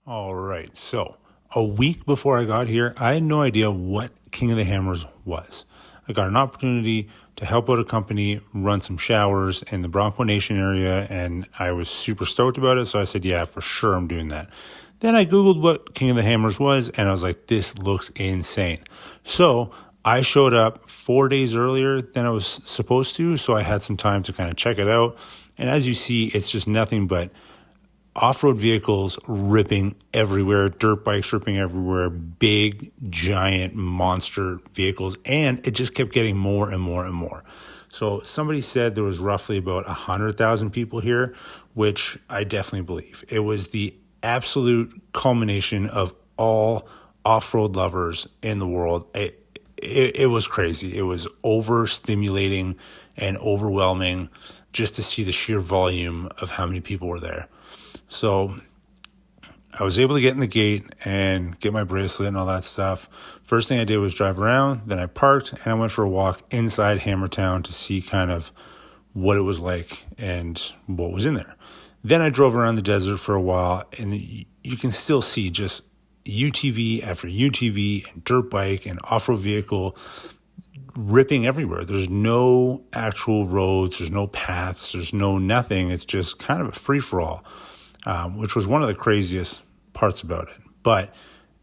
All right. So a week before I got here, I had no idea what King of the Hammers was. I got an opportunity to help out a company run some showers in the Bronco Nation area, and I was super stoked about it. So I said, yeah, for sure, I'm doing that. Then I Googled what King of the Hammers was, and I was like, this looks insane. So I showed up 4 days earlier than I was supposed to, so I had some time to kind of check it out. And as you see, it's just nothing but off-road vehicles ripping everywhere, dirt bikes ripping everywhere, big, giant, monster vehicles, and it just kept getting more and more and more. So somebody said there was roughly about 100,000 people here, which I definitely believe. It was the absolute culmination of all off-road lovers in the world. It was crazy. It was overstimulating and overwhelming just to see the sheer volume of how many people were there. So I was able to get in the gate and get my bracelet and all that stuff. First thing I did was drive around. Then I parked and I went for a walk inside Hammertown to see kind of what it was like and what was in there. Then I drove around the desert for a while, and you can still see just UTV after UTV and dirt bike and off-road vehicle ripping everywhere. There's no actual roads. There's no paths. There's no nothing. It's just kind of a free-for-all. Which was one of the craziest parts about it. But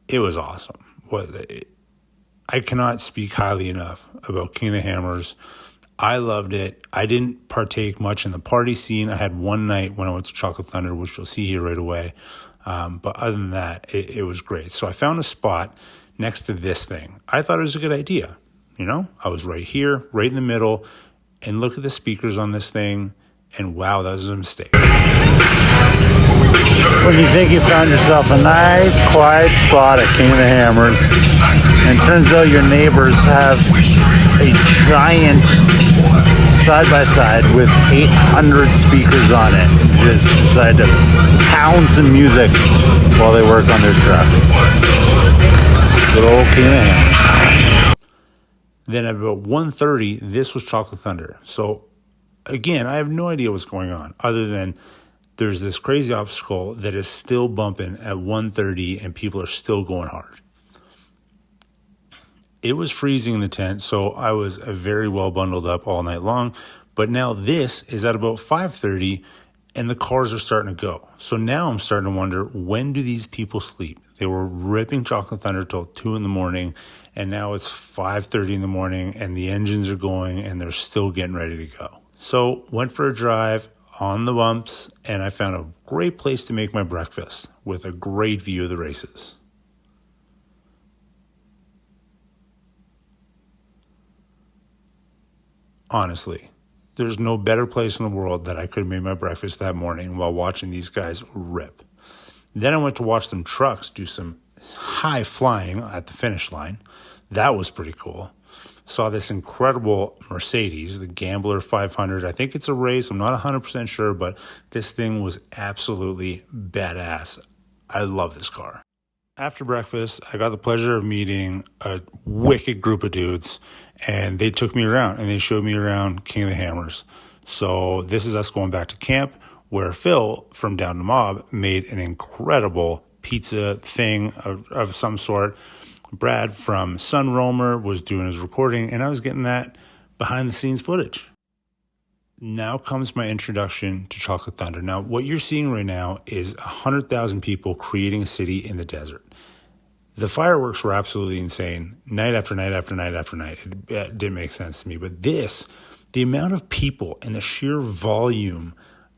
it was awesome. I cannot speak highly enough about King of the Hammers. I loved it. I didn't partake much in the party scene. I had one night when I went to Chocolate Thunder, which you'll see here right away. But other than that, it was great. So I found a spot next to this thing. I thought it was a good idea. You know, I was right here, right in the middle, and look at the speakers on this thing. And wow, that was a mistake. When you think you found yourself a nice, quiet spot at King of the Hammers, and it turns out your neighbors have a giant side-by-side with 800 speakers on it. Just decide to pound some music while they work on their truck. Good old King of the Hammers. Then at about 1:30, this was Chocolate Thunder. So again, I have no idea what's going on other than there's this crazy obstacle that is still bumping at 1:30 and people are still going hard. It was freezing in the tent, so I was very well bundled up all night long. But now this is at about 5:30 and the cars are starting to go. So now I'm starting to wonder, when do these people sleep? They were ripping Chocolate Thunder till 2 in the morning, and now it's 5:30 in the morning and the engines are going and they're still getting ready to go. So went for a drive on the bumps, and I found a great place to make my breakfast with a great view of the races. Honestly, there's no better place in the world that I could have made my breakfast that morning while watching these guys rip. Then I went to watch some trucks do some high flying at the finish line. That was pretty cool. Saw this incredible Mercedes, the Gambler 500. I think it's a race. I'm not 100% sure, but this thing was absolutely badass. I love this car. After breakfast, I got the pleasure of meeting a wicked group of dudes, and they took me around and they showed me around King of the Hammers. So this is us going back to camp, where Phil from Down to Mob made an incredible pizza thing of some sort. Brad from Sun Roamer was doing his recording, and I was getting that behind the scenes footage. Now comes my introduction to Chocolate Thunder. Now, what you're seeing right now is 100,000 people creating a city in the desert. The fireworks were absolutely insane, night after night after night after night. It didn't make sense to me. But this, the amount of people and the sheer volume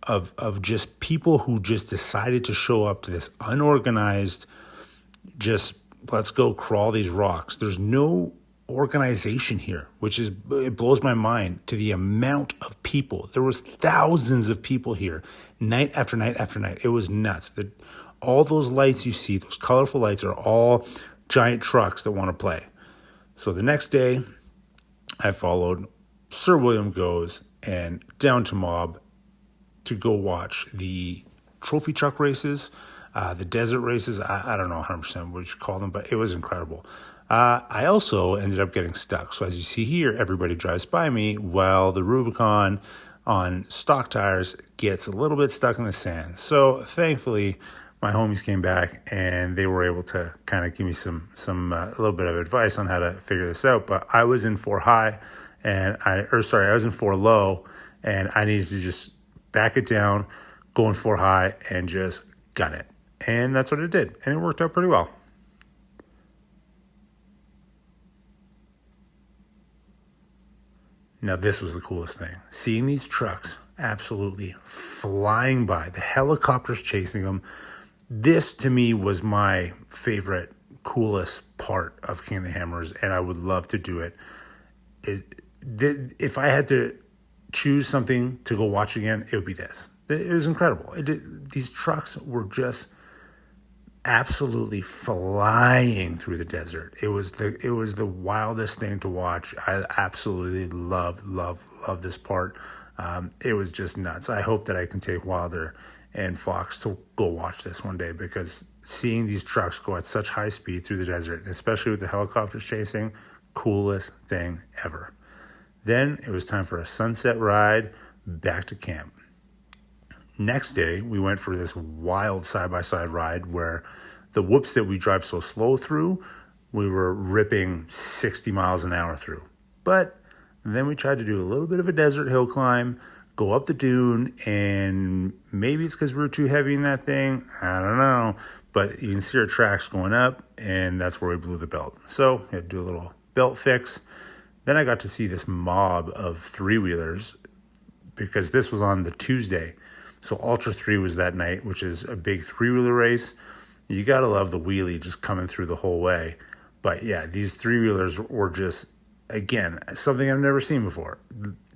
of just people who just decided to show up to this unorganized, just let's go crawl these rocks. There's no organization here, it blows my mind to the amount of people. There was thousands of people here, night after night after night. It was nuts. All those lights you see, those colorful lights, are all giant trucks that want to play. So the next day, I followed Sir William Goes and Down to Mob to go watch the trophy truck races, the desert races. I don't know 100% what you call them, but it was incredible. I also ended up getting stuck. So as you see here, everybody drives by me while the Rubicon on stock tires gets a little bit stuck in the sand. So thankfully, my homies came back and they were able to kind of give me a little bit of advice on how to figure this out. But I was in 4 high I was in 4 low, and I needed to just back it down, go in 4 high, and just gun it. And that's what it did, and it worked out pretty well. Now, this was the coolest thing. Seeing these trucks absolutely flying by, the helicopters chasing them. This, to me, was my favorite, coolest part of King of the Hammers, and I would love to do it. If I had to choose something to go watch again, it would be this. It was incredible. These trucks were just absolutely flying through the desert. It was the wildest thing to watch. I absolutely love this part. It was just nuts. I hope that I can take Wilder and Fox to go watch this one day, because seeing these trucks go at such high speed through the desert, especially with the helicopters chasing, coolest thing ever. Then it was time for a sunset ride back to camp. Next day, we went for this wild side-by-side ride where the whoops that we drive so slow through, we were ripping 60 miles an hour through. But then we tried to do a little bit of a desert hill climb, go up the dune, and maybe it's because we were too heavy in that thing. I don't know. But you can see our tracks going up, and that's where we blew the belt. So we had to do a little belt fix. Then I got to see this mob of 3-wheelers, because this was on the Tuesday. So Ultra 3 was that night, which is a big 3-wheeler race. You got to love the wheelie just coming through the whole way. But yeah, these 3-wheelers were just, again, something I've never seen before.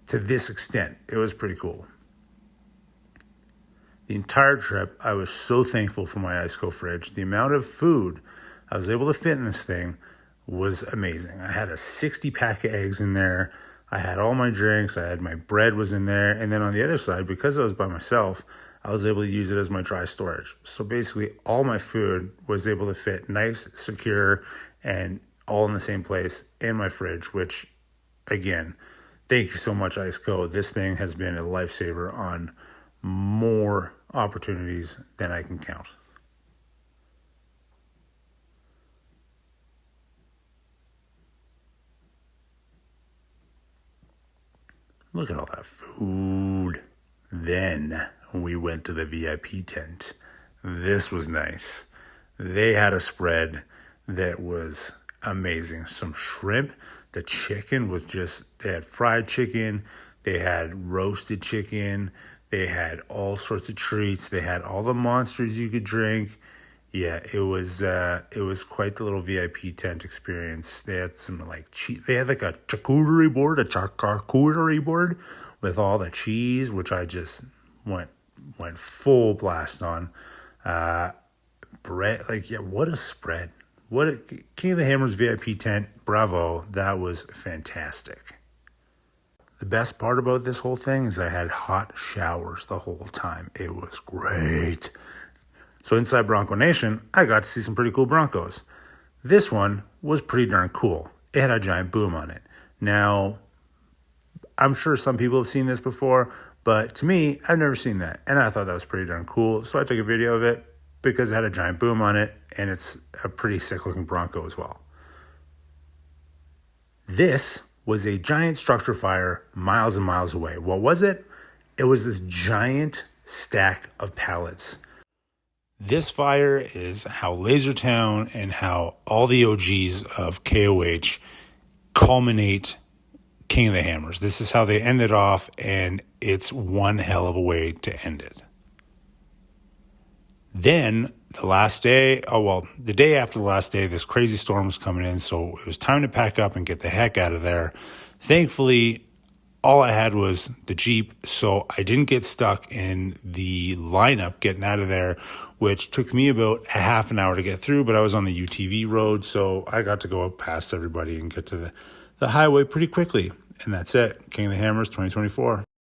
To this extent, it was pretty cool. The entire trip, I was so thankful for my ice cold fridge. The amount of food I was able to fit in this thing was amazing. I had a 60-pack of eggs in there. I had all my drinks. I had my bread was in there. And then on the other side, because I was by myself, I was able to use it as my dry storage. So basically, all my food was able to fit nice, secure, and all in the same place in my fridge, which, again, thank you so much, Ice Code. This thing has been a lifesaver on more opportunities than I can count. Look at all that food. Then we went to the VIP tent. This was nice. They had a spread that was amazing. Some shrimp. The chicken was they had fried chicken. They had roasted chicken. They had all sorts of treats. They had all the monsters you could drink. Yeah, it was quite the little VIP tent experience. They had some they had like a charcuterie board with all the cheese, which I just went full blast on. Bread, what a spread. King of the Hammers VIP tent, bravo, that was fantastic. The best part about this whole thing is I had hot showers the whole time. It was great. So inside Bronco Nation, I got to see some pretty cool Broncos. This one was pretty darn cool. It had a giant boom on it. Now, I'm sure some people have seen this before, but to me, I've never seen that. And I thought that was pretty darn cool. So I took a video of it because it had a giant boom on it, and it's a pretty sick looking Bronco as well. This was a giant structure fire miles and miles away. What was it? It was this giant stack of pallets. This fire is how Lasertown and how all the OGs of KOH culminate King of the Hammers. This is how they end it off, and it's one hell of a way to end it. Then the last day, the day after the last day, this crazy storm was coming in, so it was time to pack up and get the heck out of there. Thankfully, all I had was the Jeep, so I didn't get stuck in the lineup getting out of there, which took me about a half an hour to get through, but I was on the UTV road, so I got to go past everybody and get to the highway pretty quickly. And that's it. King of the Hammers 2024.